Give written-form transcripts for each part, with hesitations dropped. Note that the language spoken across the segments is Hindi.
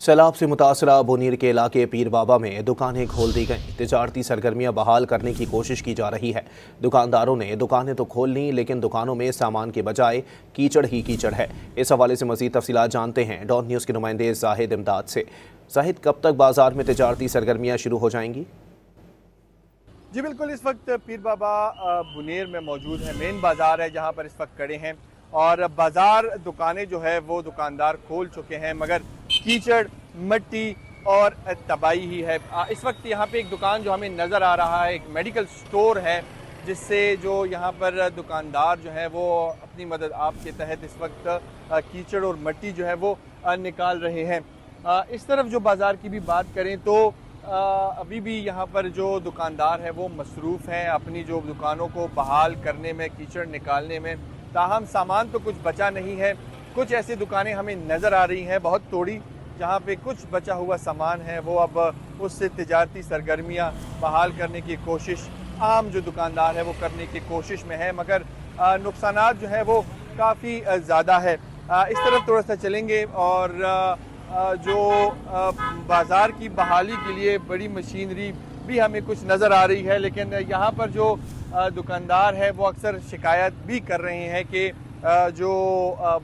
सैलाब से मुतासरा बुनीर के इलाके पीर बाबा में दुकानें खोल दी गईं। तिजारती सरगर्मियां बहाल करने की कोशिश की जा रही है। दुकानदारों ने दुकानें तो खोल लीं, लेकिन दुकानों में सामान के बजाय कीचड़ ही कीचड़ है। इस हवाले से मजीद तफसीलात जानते हैं डॉन न्यूज़ के नुमाइंदे जाहिद इमदाद से। जाहिद, कब तक बाजार में तिजारती सरगर्मियां शुरू हो जाएंगी? जी बिल्कुल, इस वक्त पीर बाबा बुनेर में मौजूद है। मेन बाज़ार है जहाँ पर इस वक्त खड़े हैं और बाज़ार दुकानें जो है वो दुकानदार खोल चुके हैं, मगर कीचड़, मिट्टी और तबाही ही है। इस वक्त यहाँ पे एक दुकान जो हमें नज़र आ रहा है, एक मेडिकल स्टोर है, जिससे जो यहाँ पर दुकानदार जो है वो अपनी मदद आप के तहत इस वक्त कीचड़ और मिट्टी जो है वो निकाल रहे हैं। इस तरफ जो बाज़ार की भी बात करें तो अभी भी यहाँ पर जो दुकानदार है वो मसरूफ़ हैं अपनी जो दुकानों को बहाल करने में, कीचड़ निकालने में। ताहम सामान तो कुछ बचा नहीं है। कुछ ऐसी दुकानें हमें नज़र आ रही हैं बहुत थोड़ी, जहाँ पे कुछ बचा हुआ सामान है वो अब उससे तिजारती सरगर्मियाँ बहाल करने की कोशिश आम जो दुकानदार है वो करने की कोशिश में है, मगर नुकसानात जो है वो काफ़ी ज़्यादा है। इस तरफ थोड़ा सा चलेंगे और जो बाज़ार की बहाली के लिए बड़ी मशीनरी भी हमें कुछ नज़र आ रही है, लेकिन यहाँ पर जो दुकानदार है वो अक्सर शिकायत भी कर रहे हैं कि जो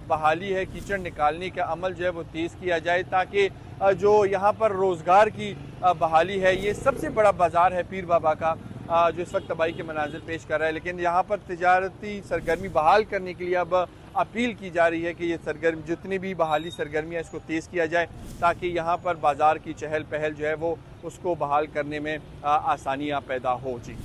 बहाली है, कीचड़ निकालने का अमल जो है वो तेज़ किया जाए, ताकि जो यहाँ पर रोज़गार की बहाली है। ये सबसे बड़ा बाज़ार है पीर बाबा का, जो इस वक्त तबाही के मनाजिर पेश कर रहा है, लेकिन यहाँ पर तिजारती सरगर्मी बहाल करने के लिए अब अपील की जा रही है कि ये सरगर्मी, जितनी भी बहाली सरगर्मियाँ, इसको तेज़ किया जाए, ताकि यहाँ पर बाज़ार की चहल पहल जो है वो उसको बहाल करने में आसानियाँ पैदा हो। जी।